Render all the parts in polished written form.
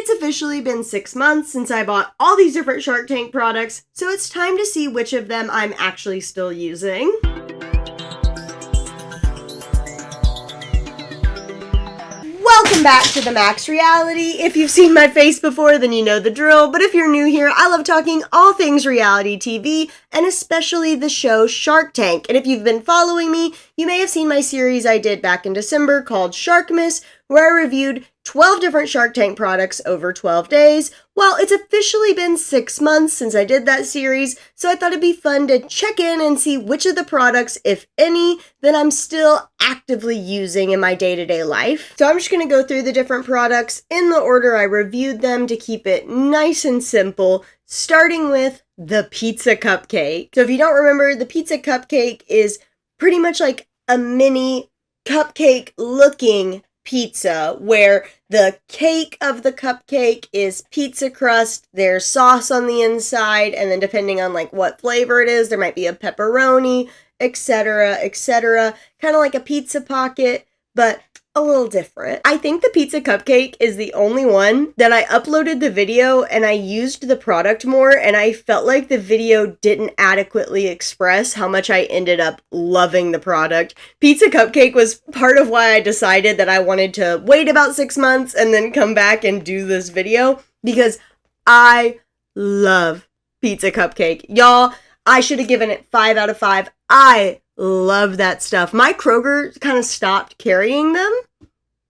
It's officially been 6 months since I bought all these different Shark Tank products, so it's time to see which of them I'm actually still using. Welcome back to the Max Reality. If you've seen my face before, then you know the drill, but if you're new here, I love talking all things reality TV, and especially the show Shark Tank. And if you've been following me, you may have seen my series I did back in December called Sharkmas, where I reviewed 12 different Shark Tank products over 12 days. Well, it's officially been 6 months since I did that series, so I thought it'd be fun to check in and see which of the products, if any, that I'm still actively using in my day-to-day life. So I'm just going to go through the different products in the order I reviewed them to keep it nice and simple, starting with the pizza cupcake. So if you don't remember, the pizza cupcake is pretty much like a mini cupcake-looking pizza where the cake of the cupcake is pizza crust, there's sauce on the inside, and then depending on like what flavor it is, there might be a pepperoni, etc., etc. Kind of like a pizza pocket, but a little different. I think the pizza cupcake is the only one that I uploaded the video and I used the product more, and I felt like the video didn't adequately express how much I ended up loving the product. Pizza cupcake was part of why I decided that I wanted to wait about 6 months and then come back and do this video, because I love pizza cupcake. Y'all, I should have given it 5 out of 5. I love that stuff. My Kroger kind of stopped carrying them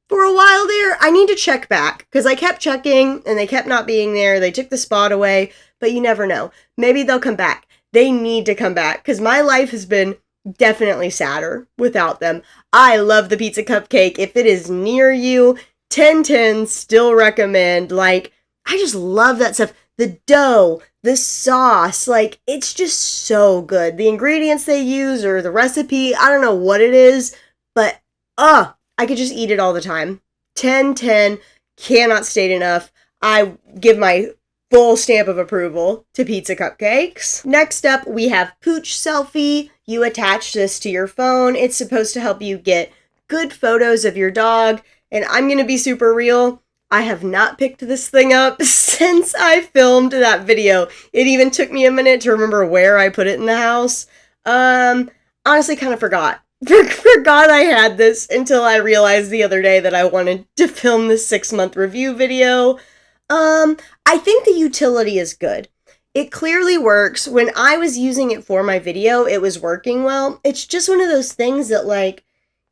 for a while there. I need to check back because I kept checking and they kept not being there. They took the spot away, but you never know. Maybe they'll come back. They need to come back because my life has been definitely sadder without them. I love the pizza cupcake. If it is near you, 10/10, still recommend. Like, I just love that stuff. The dough, the sauce, like, it's just so good. The ingredients they use or the recipe, I don't know what it is, but I could just eat it all the time. 10/10, cannot state enough. I give my full stamp of approval to pizza cupcakes. Next up, we have Pooch Selfie. You attach this to your phone. It's supposed to help you get good photos of your dog, and I'm gonna be super real. I have not picked this thing up since I filmed that video. It even took me a minute to remember where I put it in the house. Honestly, kind of forgot. Forgot I had this until I realized the other day that I wanted to film this 6-month review video. I think the utility is good. It clearly works. When I was using it for my video, it was working well. It's just one of those things that, like,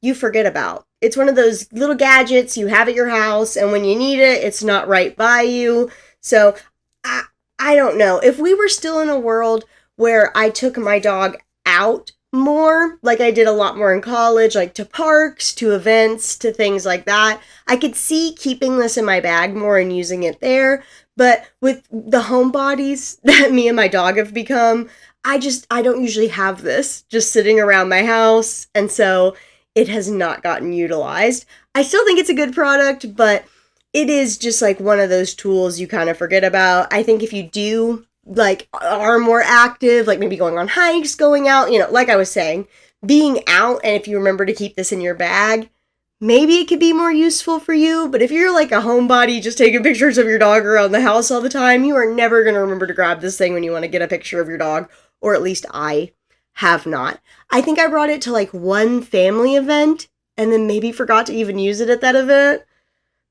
you forget about. It's one of those little gadgets you have at your house, and when you need it, it's not right by you. So, I don't know. If we were still in a world where I took my dog out more, like I did a lot more in college, like to parks, to events, to things like that, I could see keeping this in my bag more and using it there. But with the homebodies that me and my dog have become, I don't usually have this just sitting around my house, and so it has not gotten utilized. I still think it's a good product, but it is just like one of those tools you kind of forget about. I think if you do, like, are more active, like maybe going on hikes, going out, you know, like I was saying, being out, and if you remember to keep this in your bag, maybe it could be more useful for you. But if you're like a homebody just taking pictures of your dog around the house all the time, you are never going to remember to grab this thing when you want to get a picture of your dog, or at least I have not. I think I brought it to like one family event and then maybe forgot to even use it at that event.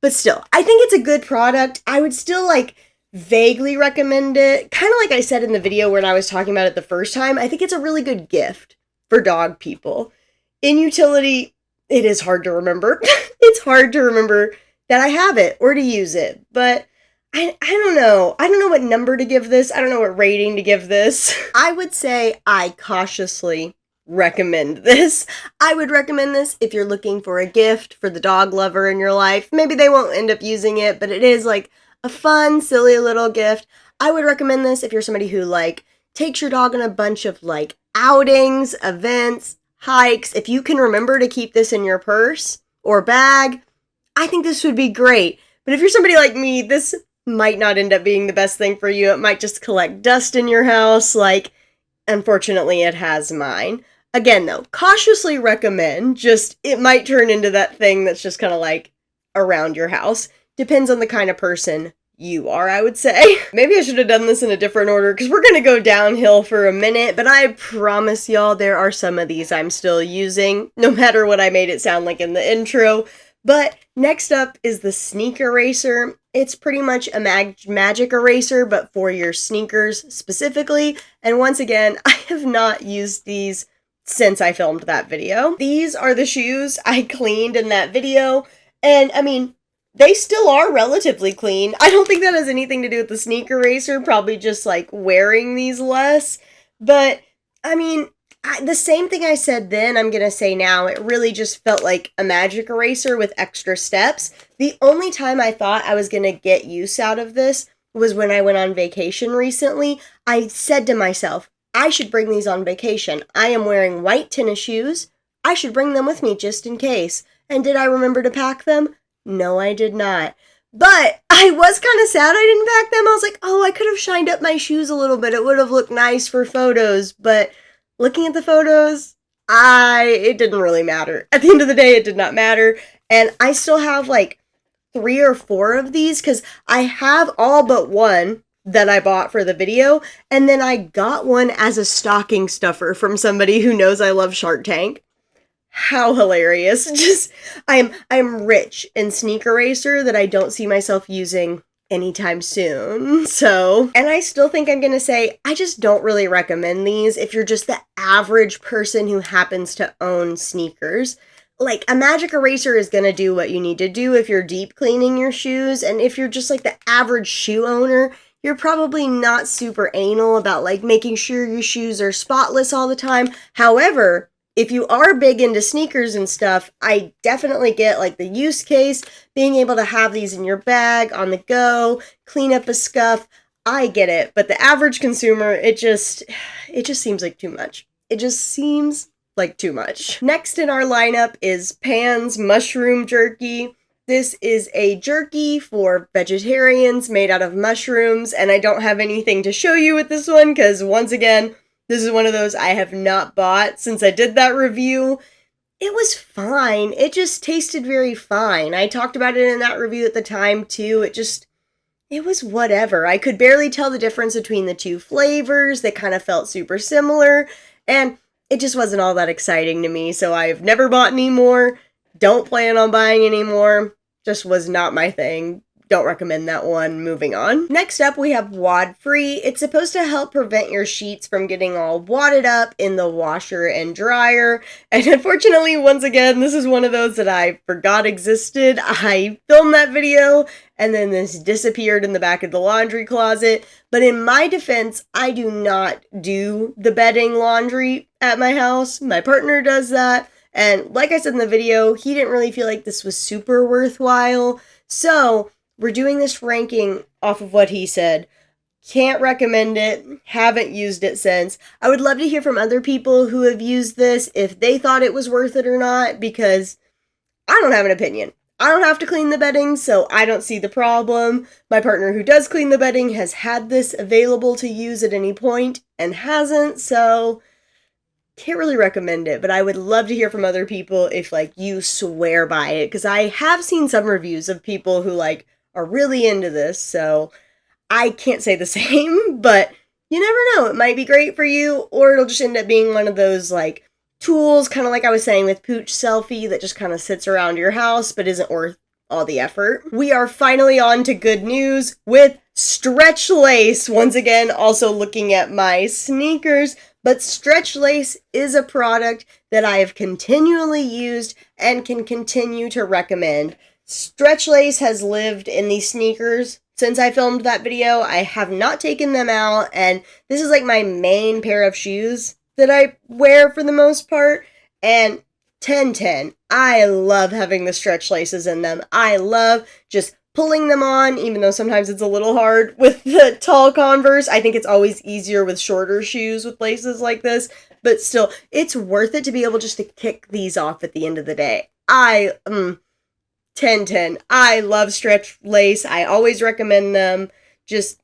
But still, I think it's a good product. I would still like vaguely recommend it. Kind of like I said in the video when I was talking about it the first time, I think it's a really good gift for dog people. In utility, it is hard to remember. It's hard to remember that I have it or to use it. But I don't know. I don't know what number to give this. I don't know what rating to give this. I would say I cautiously recommend this. I would recommend this if you're looking for a gift for the dog lover in your life. Maybe they won't end up using it, but it is like a fun, silly little gift. I would recommend this if you're somebody who like takes your dog on a bunch of like outings, events, hikes. If you can remember to keep this in your purse or bag, I think this would be great. But if you're somebody like me, this might not end up being the best thing for you. It might just collect dust in your house, like, unfortunately, it has mine. Again, though, cautiously recommend. Just, it might turn into that thing that's just kind of like around your house. Depends on the kind of person you are, I would say. Maybe I should have done this in a different order because we're gonna go downhill for a minute, but I promise y'all there are some of these I'm still using, no matter what I made it sound like in the intro. But next up is the sneak eraser. It's pretty much a magic eraser, but for your sneakers specifically. And once again, I have not used these since I filmed that video. These are the shoes I cleaned in that video, and I mean, they still are relatively clean. I don't think that has anything to do with the sneak eraser, probably just like wearing these less. But I mean, the same thing I said then, I'm gonna say now. It really just felt like a magic eraser with extra steps. The only time I thought I was gonna get use out of this was when I went on vacation recently. I said to myself, I should bring these on vacation. I am wearing white tennis shoes. I should bring them with me just in case. And did I remember to pack them? No, I did not. But I was kind of sad I didn't pack them. I was like, oh, I could have shined up my shoes a little bit. It would have looked nice for photos. But looking at the photos, it didn't really matter. At the end of the day, it did not matter. And I still have like 3 or 4 of these because I have all but one that I bought for the video, and then I got one as a stocking stuffer from somebody who knows I love Shark Tank. How hilarious. Just, I'm rich in sneak eraser that I don't see myself using anytime soon. So, and I still think I'm gonna say, I just don't really recommend these if you're just the average person who happens to own sneakers. Like, a magic eraser is gonna do what you need to do if you're deep cleaning your shoes, and if you're just like the average shoe owner, you're probably not super anal about like making sure your shoes are spotless all the time. However, if you are big into sneakers and stuff, I definitely get like the use case, being able to have these in your bag, on the go, clean up a scuff. I get it, but the average consumer, it just seems like too much. It just seems like too much. Next in our lineup is Pan's Mushroom Jerky. This is a jerky for vegetarians made out of mushrooms, and I don't have anything to show you with this one because, once again, this is one of those I have not bought since I did that review. It was fine. It just tasted very fine. I talked about it in that review at the time, too. It was whatever. I could barely tell the difference between the two flavors. They kind of felt super similar, and it just wasn't all that exciting to me, so I've never bought any more. Don't plan on buying any more. Just was not my thing. Don't recommend that one. Moving on. Next up, we have Wad Free. It's supposed to help prevent your sheets from getting all wadded up in the washer and dryer. And unfortunately, once again, this is one of those that I forgot existed. I filmed that video, and then this disappeared in the back of the laundry closet. But in my defense, I do not do the bedding laundry at my house. My partner does that. And like I said in the video, he didn't really feel like this was super worthwhile. So we're doing this ranking off of what he said. Can't recommend it. Haven't used it since. I would love to hear from other people who have used this, if they thought it was worth it or not, because I don't have an opinion. I don't have to clean the bedding, so I don't see the problem. My partner who does clean the bedding has had this available to use at any point and hasn't, so can't really recommend it, but I would love to hear from other people if, like, you swear by it, because I have seen some reviews of people who, like, are really into this, so I can't say the same, but you never know. It might be great for you, or it'll just end up being one of those, like, tools, kind of like I was saying with Pooch Selfie, that just kind of sits around your house, but isn't worth all the effort. We are finally on to good news with stretch lace. Once again, also looking at my sneakers. But stretch lace is a product that I have continually used and can continue to recommend. Stretch lace has lived in these sneakers since I filmed that video. I have not taken them out, and this is like my main pair of shoes that I wear for the most part. And 10/10. I love having the stretch laces in them. I love just pulling them on, even though sometimes it's a little hard with the tall Converse. I think it's always easier with shorter shoes with laces like this, but still, it's worth it to be able just to kick these off at the end of the day. 10/10. I love stretch lace. I always recommend them. Just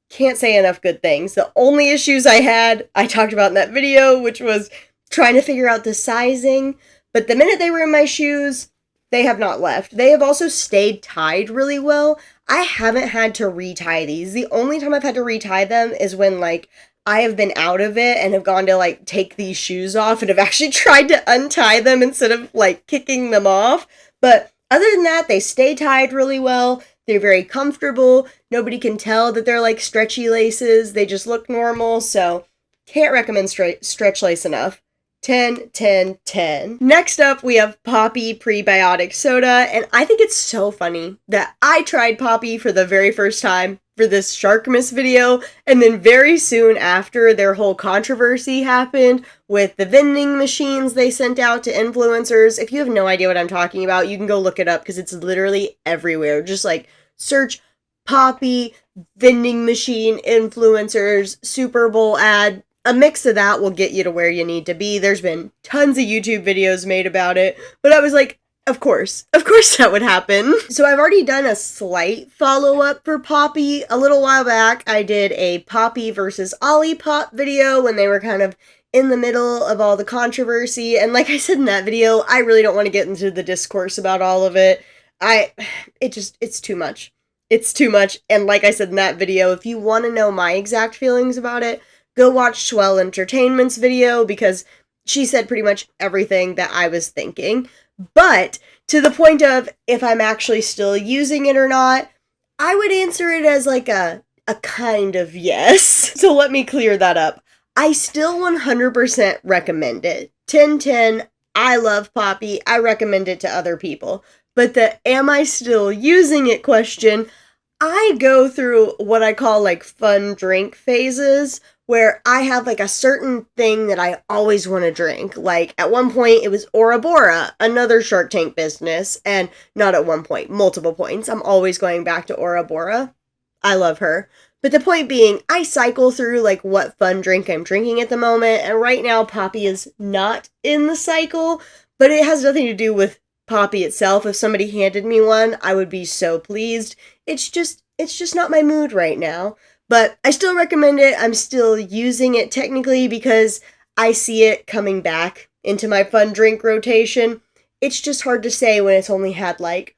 can't say enough good things. The only issues I had, I talked about in that video, which was trying to figure out the sizing, but the minute they were in my shoes, They have not left. They have also stayed tied really well. I haven't had to retie these. The only time I've had to retie them is when, like, I have been out of it and have gone to, like, take these shoes off and have actually tried to untie them instead of, like, kicking them off. But other than that, they stay tied really well. They're very comfortable. Nobody can tell that they're, like, stretchy laces. They just look normal, so can't recommend stretch lace enough. 10, 10, 10. Next up, we have Poppy Prebiotic Soda, and I think it's so funny that I tried Poppy for the very first time for this Sharkmas video, and then very soon after, their whole controversy happened with the vending machines they sent out to influencers. If you have no idea what I'm talking about, you can go look it up, because it's literally everywhere. Just, like, search Poppy vending machine influencers Super Bowl ad. A mix of that will get you to where you need to be. There's been tons of YouTube videos made about it, but I was like, of course that would happen. So I've already done a slight follow-up for Poppy. A little while back, I did a Poppy versus Olipop video when they were kind of in the middle of all the controversy, and like I said in that video, I really don't want to get into the discourse about all of it. It's too much. It's too much, and like I said in that video, if you want to know my exact feelings about it, go watch Swell Entertainment's video, because she said pretty much everything that I was thinking. But to the point of if I'm actually still using it or not, I would answer it as like a kind of yes. So let me clear that up. I still 100% recommend it. 10/10, I love Poppy. I recommend it to other people. But the am I still using it question, I go through what I call like fun drink phases, where I have like a certain thing that I always want to drink. Like at one point it was Orabora, another Shark Tank business, and not at one point, multiple points. I'm always going back to Orabora. I love her. But the point being, I cycle through like what fun drink I'm drinking at the moment, and right now Poppy is not in the cycle, but it has nothing to do with Poppy itself. If somebody handed me one, I would be so pleased. It's just not my mood right now. But I still recommend it. I'm still using it technically because I see it coming back into my fun drink rotation. It's just hard to say when it's only had like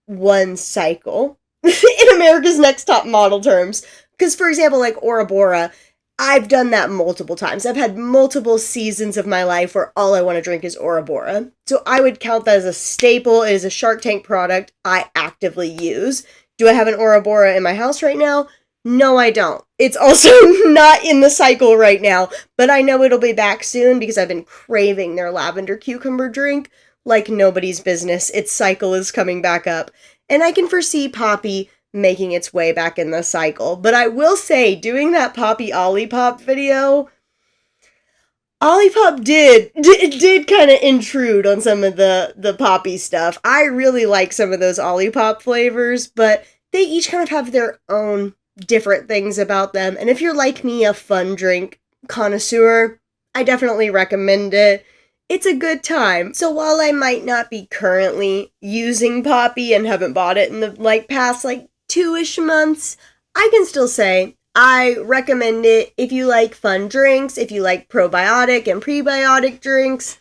one cycle in America's Next Top Model terms. Because for example, like Orabora, I've done that multiple times. I've had multiple seasons of my life where all I want to drink is Orabora. So I would count that as a staple. It is a Shark Tank product I actively use. Do I have an Orabora in my house right now? No, I don't. It's also not in the cycle right now, but I know it'll be back soon because I've been craving their lavender cucumber drink like nobody's business. Its cycle is coming back up, and I can foresee Poppy making its way back in the cycle. But I will say, doing that Poppy Olipop video, Olipop did kind of intrude on some of the Poppy stuff. I really like some of those Olipop flavors, but they each kind of have their own different things about them. And if you're like me, a fun drink connoisseur, I definitely recommend it. It's a good time. So while I might not be currently using Poppy and haven't bought it in the past 2-ish months, I can still say I recommend it if you like fun drinks, if you like probiotic and prebiotic drinks.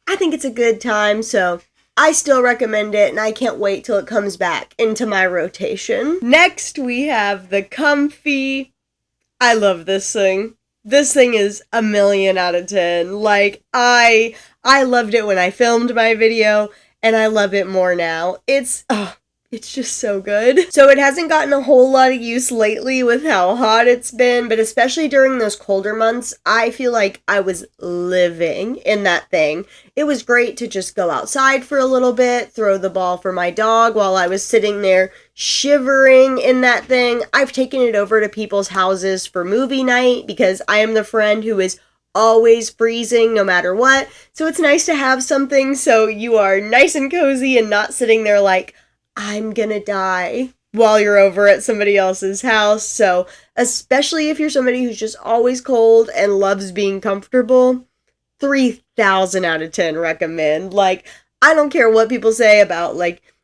I think it's a good time, so I still recommend it, and I can't wait till it comes back into my rotation. Next, we have the Comfy. I love this thing. This thing is a 1,000,000 out of 10. Like, I loved it when I filmed my video, and I love it more now. It's just so good. So it hasn't gotten a whole lot of use lately with how hot it's been, but especially during those colder months, I feel like I was living in that thing. It was great to just go outside for a little bit, throw the ball for my dog while I was sitting there shivering in that thing. I've taken it over to people's houses for movie night because I am the friend who is always freezing no matter what. So it's nice to have something so you are nice and cozy and not sitting there like, I'm gonna die while you're over at somebody else's house. So especially if you're somebody who's just always cold and loves being comfortable, 3,000 out of 10 recommend. Like, I don't care what people say about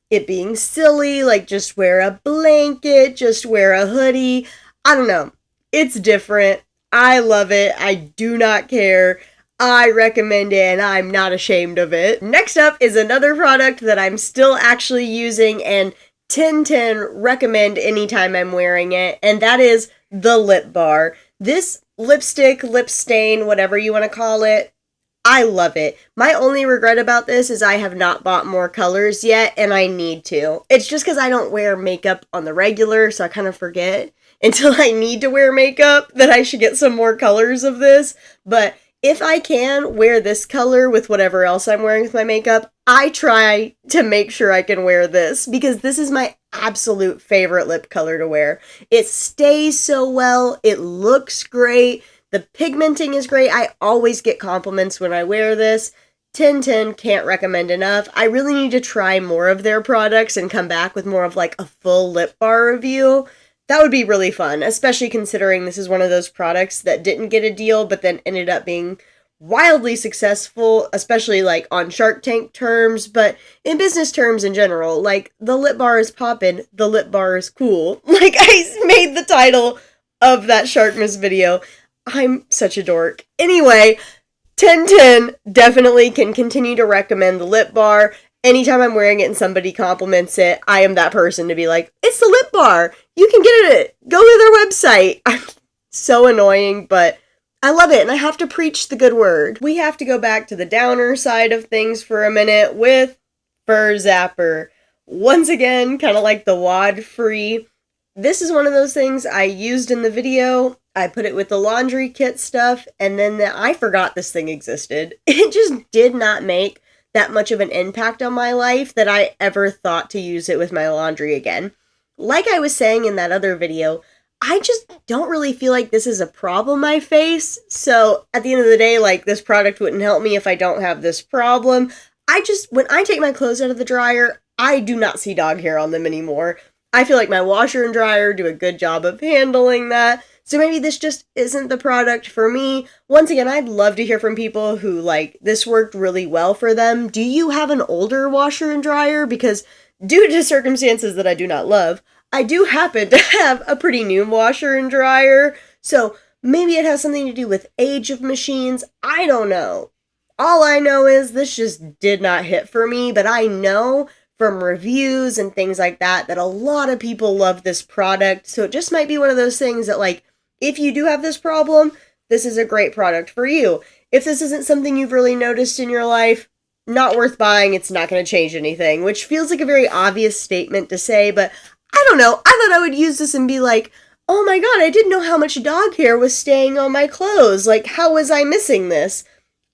it being silly, just wear a blanket, just wear a hoodie. I don't know. It's different. I love it. I do not care. I recommend it and I'm not ashamed of it. Next up is another product that I'm still actually using and 10/10 recommend anytime I'm wearing it, and that is the lip bar. This lipstick, lip stain, whatever you want to call it, I love it. My only regret about this is I have not bought more colors yet, and I need to. It's just because I don't wear makeup on the regular, so I kind of forget until I need to wear makeup that I should get some more colors of this. But if I can wear this color with whatever else I'm wearing with my makeup, I try to make sure I can wear this because this is my absolute favorite lip color to wear. It stays so well, it looks great, the pigmenting is great. I always get compliments when I wear this. 10/10 can't recommend enough. I really need to try more of their products and come back with more of like a full lip bar review. That would be really fun, especially considering this is one of those products that didn't get a deal but then ended up being wildly successful, especially like on Shark Tank terms, but in business terms in general. Like, the lip bar is poppin', the lip bar is cool. Like, I made the title of that Sharkmas video. I'm such a dork. Anyway, 10/10 definitely can continue to recommend the lip bar. Anytime I'm wearing it and somebody compliments it, I am that person to be like, it's the lip bar. You can get it. Go to their website. I'm so annoying, but I love it, and I have to preach the good word. We have to go back to the downer side of things for a minute with Fur Zapper. Once again, kind of like the wad free. This is one of those things I used in the video. I put it with the laundry kit stuff, and then I forgot this thing existed. It just did not make that much of an impact on my life that I ever thought to use it with my laundry again. Like I was saying in that other video, I just don't really feel like this is a problem I face. So at the end of the day, like, this product wouldn't help me if I don't have this problem. When I take my clothes out of the dryer, I do not see dog hair on them anymore. I feel like my washer and dryer do a good job of handling that. So maybe this just isn't the product for me. Once again, I'd love to hear from people who, like, this worked really well for them. Do you have an older washer and dryer? Because due to circumstances that I do not love, I do happen to have a pretty new washer and dryer. So maybe it has something to do with age of machines. I don't know. All I know is this just did not hit for me, but I know from reviews and things like that a lot of people love this product. So it just might be one of those things that, like, if you do have this problem, this is a great product for you. If this isn't something you've really noticed in your life, not worth buying. It's not going to change anything, which feels like a very obvious statement to say, but I don't know. I thought I would use this and be like, oh my god, I didn't know how much dog hair was staying on my clothes. Like, how was I missing this?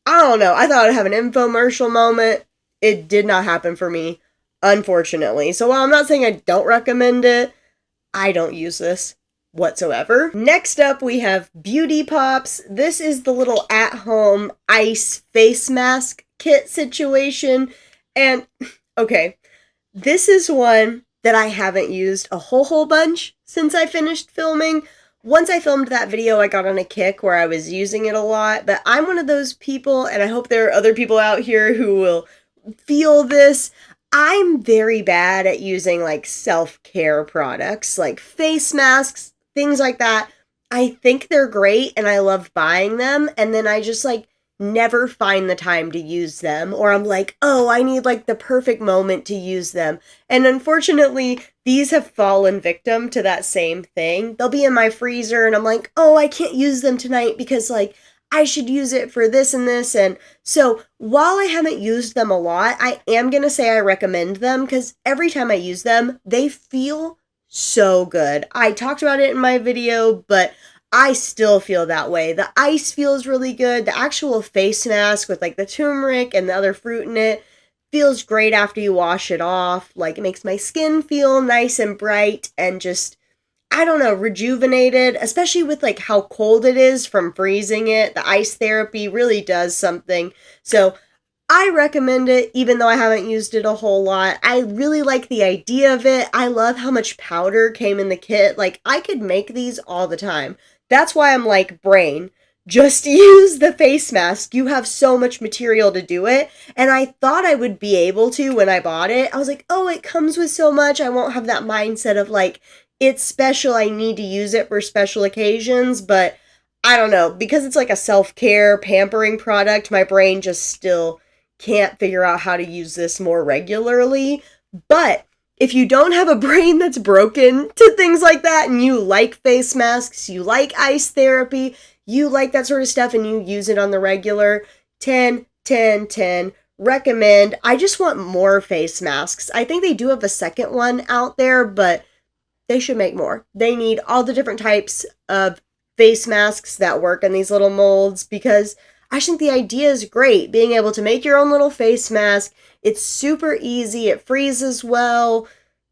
I don't know. I thought I'd have an infomercial moment. It did not happen for me, unfortunately. So while I'm not saying I don't recommend it, I don't use this whatsoever. Next up, we have Beauty Pops. This is the little at-home ice face mask kit situation. And, okay, this is one that I haven't used a whole bunch since I finished filming. Once I filmed that video, I got on a kick where I was using it a lot, but I'm one of those people, and I hope there are other people out here who will feel this. I'm very bad at using, like, self-care products, like face masks, things like that. I think they're great, and I love buying them, and then I just, like, never find the time to use them, or I'm like, oh, I need, like, the perfect moment to use them. And unfortunately, these have fallen victim to that same thing. They'll be in my freezer, and I'm like, oh, I can't use them tonight because, like, I should use it for this and this. And so while I haven't used them a lot, I am going to say I recommend them because every time I use them, they feel so good. I talked about it in my video, but I still feel that way. The ice feels really good. The actual face mask with, like, the turmeric and the other fruit in it feels great after you wash it off. Like, it makes my skin feel nice and bright and just, I don't know, rejuvenated, especially with, like, how cold it is from freezing it. The ice therapy really does something. So I recommend it, even though I haven't used it a whole lot. I really like the idea of it. I love how much powder came in the kit. Like, I could make these all the time. That's why I'm like, brain, just use the face mask. You have so much material to do it. And I thought I would be able to when I bought it. I was like, oh, it comes with so much. I won't have that mindset of, like, it's special, I need to use it for special occasions. But I don't know, because it's like a self-care, pampering product, my brain just still can't figure out how to use this more regularly. But if you don't have a brain that's broken to things like that, and you like face masks, you like ice therapy, you like that sort of stuff, and you use it on the regular, 10, 10, 10, recommend. I just want more face masks. I think they do have a second one out there, but they should make more. They need all the different types of face masks that work in these little molds, because I think the idea is great. Being able to make your own little face mask, it's super easy, it freezes well.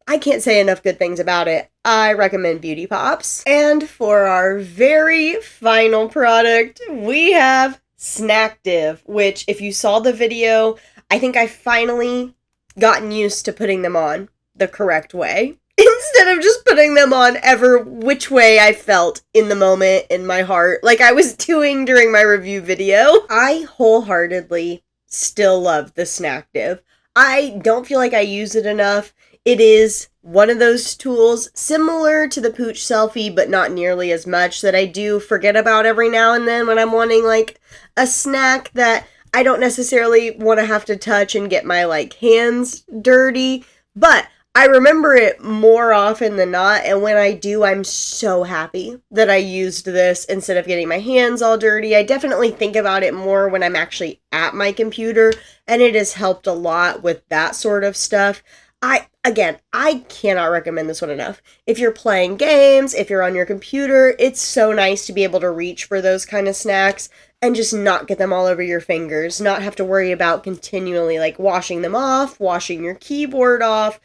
I can't say enough good things about it. I recommend Beauty Pops. And for our very final product, we have Snackdiv, which if you saw the video, I think I finally gotten used to putting them on the correct way. Instead of just putting them on ever which way I felt in the moment in my heart, like I was doing during my review video. I wholeheartedly still love the Snackdiv. I don't feel like I use it enough. It is one of those tools similar to the Pooch Selfie, but not nearly as much, that I do forget about every now and then when I'm wanting like a snack that I don't necessarily want to have to touch and get my like hands dirty, but I remember it more often than not, and when I do, I'm so happy that I used this instead of getting my hands all dirty. I definitely think about it more when I'm actually at my computer, and it has helped a lot with that sort of stuff. I cannot recommend this one enough. If you're playing games, if you're on your computer, it's so nice to be able to reach for those kind of snacks and just not get them all over your fingers, not have to worry about continually like washing them off, washing your keyboard off.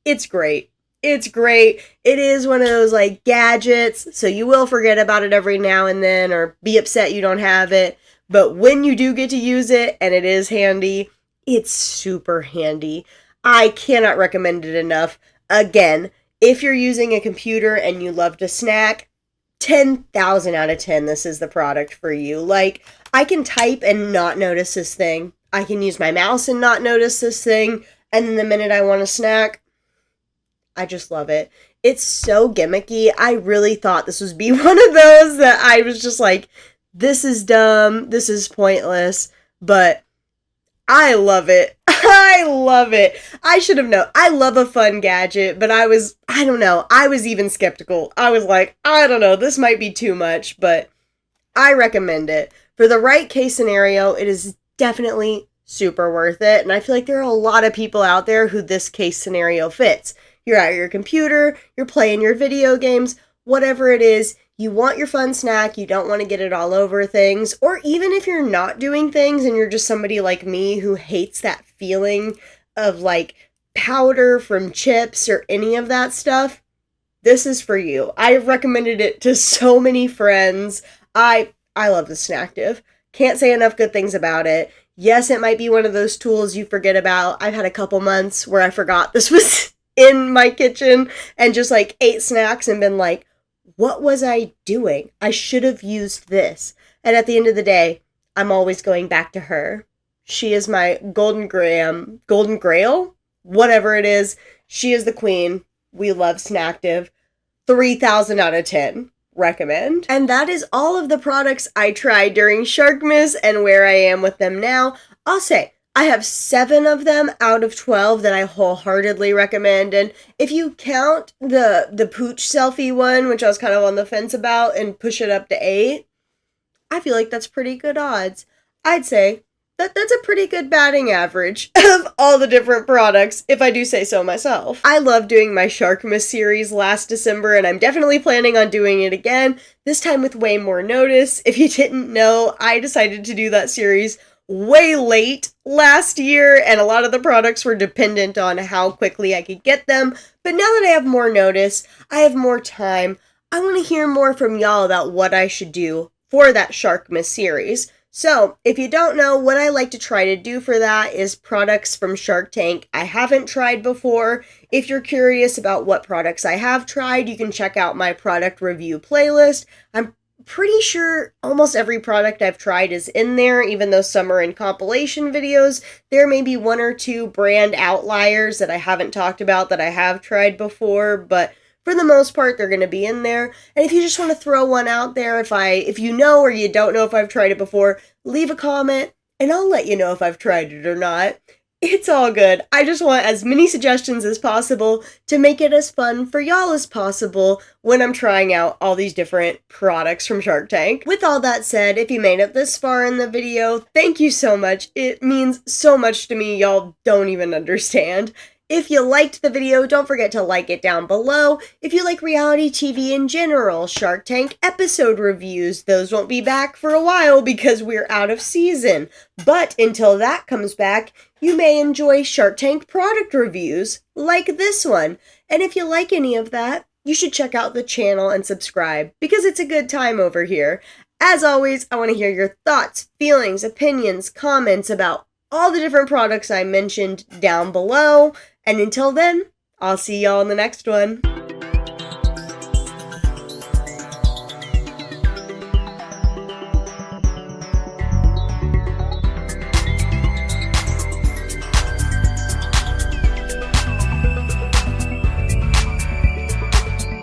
It's great. It's great. It is one of those like gadgets, so you will forget about it every now and then or be upset you don't have it. But when you do get to use it and it is handy, it's super handy. I cannot recommend it enough. Again, if you're using a computer and you love to snack, 10,000 out of 10, this is the product for you. Like, I can type and not notice this thing. I can use my mouse and not notice this thing. And then the minute I want to snack, I just love it. It's so gimmicky. I really thought this would be one of those that I was just like, this is dumb, this is pointless, but I love it. I love it. I should have known. I love a fun gadget, but I don't know, I was even skeptical. I was like, I don't know, this might be too much, but I recommend it. For the right case scenario, it is definitely super worth it, and I feel like there are a lot of people out there who this case scenario fits. You're at your computer, you're playing your video games, whatever it is, you want your fun snack, you don't want to get it all over things, or even if you're not doing things and you're just somebody like me who hates that feeling of like powder from chips or any of that stuff, this is for you. I've recommended it to so many friends. I love the Snackdiv. Can't say enough good things about it. Yes, it might be one of those tools you forget about. I've had a couple months where I forgot this was in my kitchen and just like ate snacks and been like, what was I doing? I should have used this. And at the end of the day, I'm always going back to her. She is my golden grail, whatever it is. She is the queen. We love Snackdiv. 3,000 out of 10. Recommend. And that is all of the products I tried during Sharkmas and where I am with them now. I'll say, I have 7 of them out of 12 that I wholeheartedly recommend, and if you count the Pooch Selfie one, which I was kind of on the fence about, and push it up to 8, I feel like that's pretty good odds. I'd say that's a pretty good batting average of all the different products, if I do say so myself. I love doing my Sharkmas series last December, and I'm definitely planning on doing it again, this time with way more notice. If you didn't know, I decided to do that series way late last year, and a lot of the products were dependent on how quickly I could get them. But now that I have more notice, I have more time, I want to hear more from y'all about what I should do for that Sharkmas series. So, if you don't know, what I like to try to do for that is products from Shark Tank I haven't tried before. If you're curious about what products I have tried, you can check out my product review playlist. I'm pretty sure almost every product I've tried is in there, even though some are in compilation videos. There may be 1 or 2 brand outliers that I haven't talked about that I have tried before, but for the most part, they're going to be in there. And if you just want to throw one out there, if you know or you don't know if I've tried it before, leave a comment and I'll let you know if I've tried it or not. It's all good. I just want as many suggestions as possible to make it as fun for y'all as possible when I'm trying out all these different products from Shark Tank. With all that said, if you made it this far in the video, thank you so much. It means so much to me, y'all don't even understand. If you liked the video, don't forget to like it down below. If you like reality TV in general, Shark Tank episode reviews, those won't be back for a while because we're out of season. But until that comes back, you may enjoy Shark Tank product reviews, like this one. And if you like any of that, you should check out the channel and subscribe, because it's a good time over here. As always, I want to hear your thoughts, feelings, opinions, comments about all the different products I mentioned down below. And until then, I'll see y'all in the next one.